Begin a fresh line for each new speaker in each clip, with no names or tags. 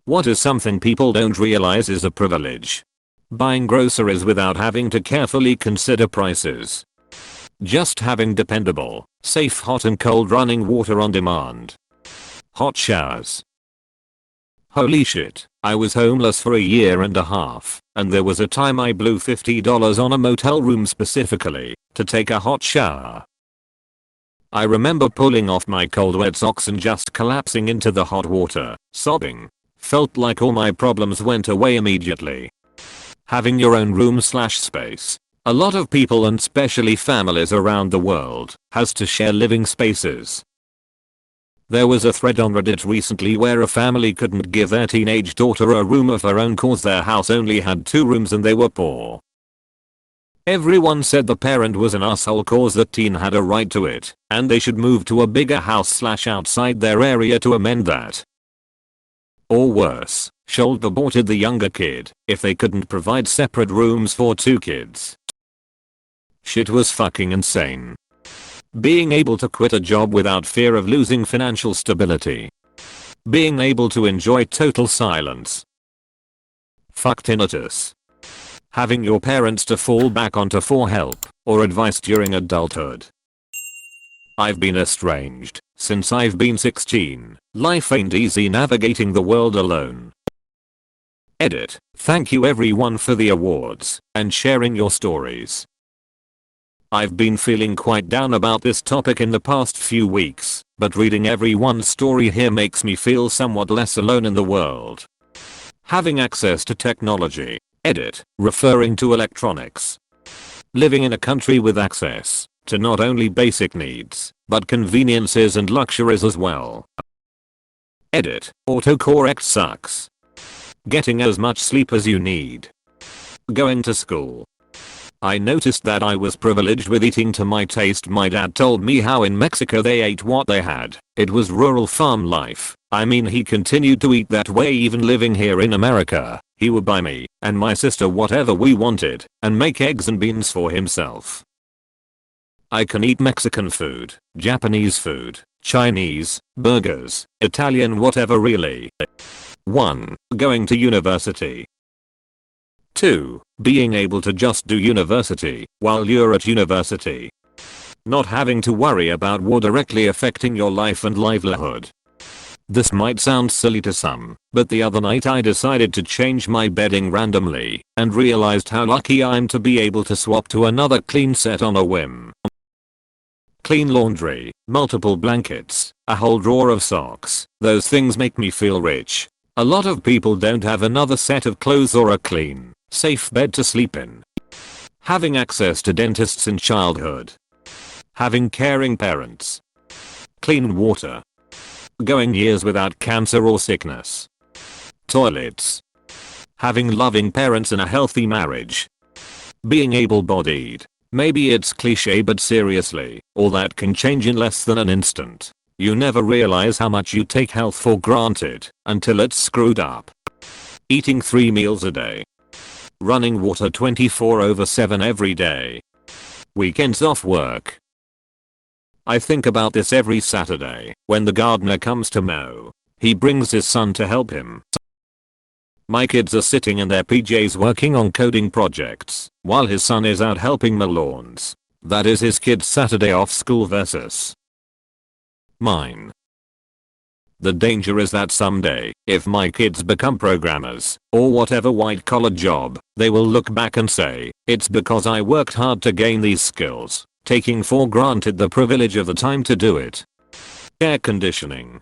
What is something people don't realize is a privilege? Buying groceries without having to carefully consider prices. Just having dependable, safe hot and cold running water on demand. Hot showers. Holy shit, I was homeless for a year and a half, and there was a time I blew $50 on a motel room specifically to take a hot shower. I remember pulling off my cold wet socks and just collapsing into the hot water, sobbing. Felt like all my problems went away immediately. Having your own room/space. A lot of people and especially families around the world has to share living spaces. There was a thread on Reddit recently where a family couldn't give their teenage daughter a room of her own cause their house only had 2 rooms and they were poor. Everyone said the parent was an asshole cause the teen had a right to it, and they should move to a bigger house/outside their area to amend that. Or worse, shoulder aborted the younger kid if they couldn't provide separate rooms for 2 kids. Shit was fucking insane. Being able to quit a job without fear of losing financial stability. Being able to enjoy total silence. Fuck tinnitus. Having your parents to fall back onto for help or advice during adulthood. I've been estranged since I've been 16. Life ain't easy navigating the world alone. Edit. Thank you everyone for the awards and sharing your stories. I've been feeling quite down about this topic in the past few weeks, but reading everyone's story here makes me feel somewhat less alone in the world. Having access to technology. Edit. Referring to electronics. Living in a country with access to not only basic needs, but conveniences and luxuries as well. Edit. Autocorrect sucks. Getting as much sleep as you need. Going to school. I noticed that I was privileged with eating to my taste. My dad told me how in Mexico they ate what they had. It was rural farm life. I mean, he continued to eat that way even living here in America. He would buy me and my sister whatever we wanted and make eggs and beans for himself. I can eat Mexican food, Japanese food, Chinese, burgers, Italian, whatever really. 1. Going to university. 2. Being able to just do university while you're at university. Not having to worry about war directly affecting your life and livelihood. This might sound silly to some, but the other night I decided to change my bedding randomly and realized how lucky I'm to be able to swap to another clean set on a whim. Clean laundry, multiple blankets, a whole drawer of socks. Those things make me feel rich. A lot of people don't have another set of clothes or a clean, safe bed to sleep in. Having access to dentists in childhood. Having caring parents. Clean water. Going years without cancer or sickness. Toilets. Having loving parents in a healthy marriage. Being able-bodied. Maybe it's cliche, but seriously, all that can change in less than an instant. You never realize how much you take health for granted until it's screwed up. Eating 3 meals a day. Running water 24/7 every day. Weekends off work. I think about this every Saturday when the gardener comes to mow. He brings his son to help him. My kids are sitting in their PJs working on coding projects while his son is out helping mow lawns. That is his kid's Saturday off school versus mine. The danger is that someday, if my kids become programmers or whatever white collar job, they will look back and say, it's because I worked hard to gain these skills, taking for granted the privilege of the time to do it. Air conditioning.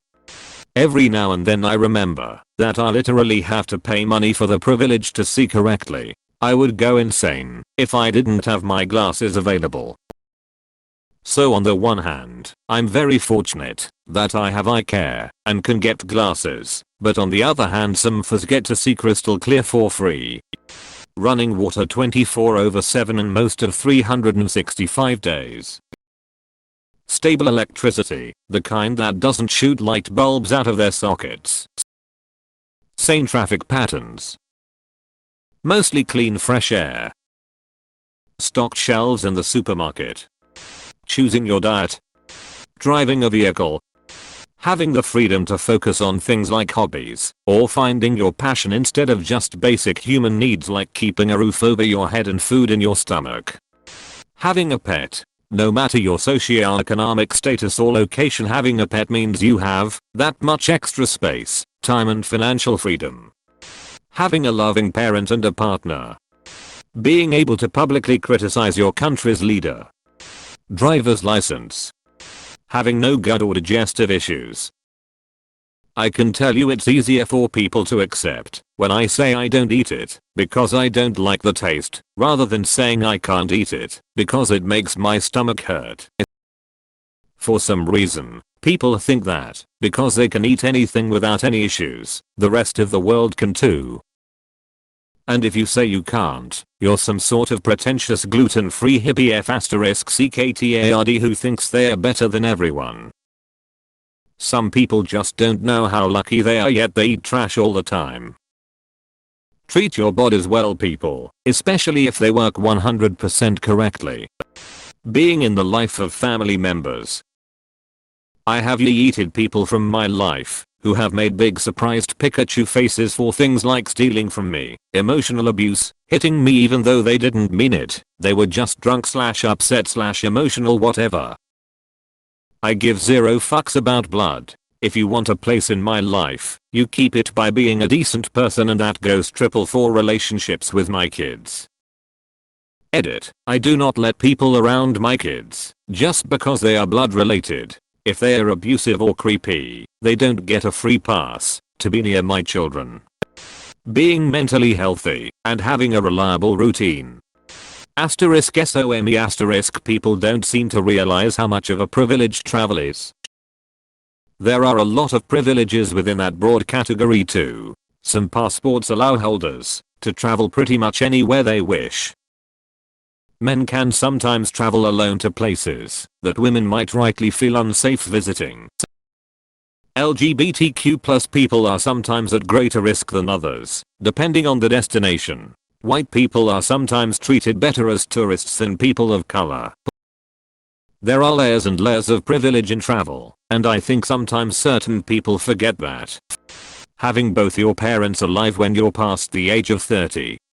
Every now and then I remember that I literally have to pay money for the privilege to see correctly. I would go insane if I didn't have my glasses available. So on the one hand, I'm very fortunate that I have eye care and can get glasses, but on the other hand some fools get to see crystal clear for free. Running water 24/7 and most of 365 days. Stable electricity, the kind that doesn't shoot light bulbs out of their sockets. Sane traffic patterns. Mostly clean fresh air. Stocked shelves in the supermarket. Choosing your diet. Driving a vehicle. Having the freedom to focus on things like hobbies, or finding your passion instead of just basic human needs like keeping a roof over your head and food in your stomach. Having a pet. No matter your socioeconomic status or location, having a pet means you have that much extra space, time and financial freedom. Having a loving parent and a partner. Being able to publicly criticize your country's leader. Driver's license. Having no gut or digestive issues. I can tell you it's easier for people to accept when I say I don't eat it because I don't like the taste, rather than saying I can't eat it because it makes my stomach hurt. For some reason, people think that because they can eat anything without any issues, the rest of the world can too. And if you say you can't, you're some sort of pretentious gluten-free hippie f***ckTARD who thinks they're better than everyone. Some people just don't know how lucky they are, yet they eat trash all the time. Treat your bodies well, people, especially if they work 100% correctly. Being in the life of family members. I have yeeted people from my life who have made big surprised Pikachu faces for things like stealing from me, emotional abuse, hitting me even though they didn't mean it, they were just drunk / upset / emotional, whatever. I give zero fucks about blood. If you want a place in my life, you keep it by being a decent person, and that goes triple for relationships with my kids. Edit. I do not let people around my kids just because they are blood related. If they are abusive or creepy, they don't get a free pass to be near my children. Being mentally healthy and having a reliable routine. *SOME*. People don't seem to realize how much of a privilege travel is. There are a lot of privileges within that broad category too. Some passports allow holders to travel pretty much anywhere they wish. Men can sometimes travel alone to places that women might rightly feel unsafe visiting. LGBTQ+ people are sometimes at greater risk than others, depending on the destination. White people are sometimes treated better as tourists than people of color. There are layers and layers of privilege in travel, and I think sometimes certain people forget that. Having both your parents alive when you're past the age of 30.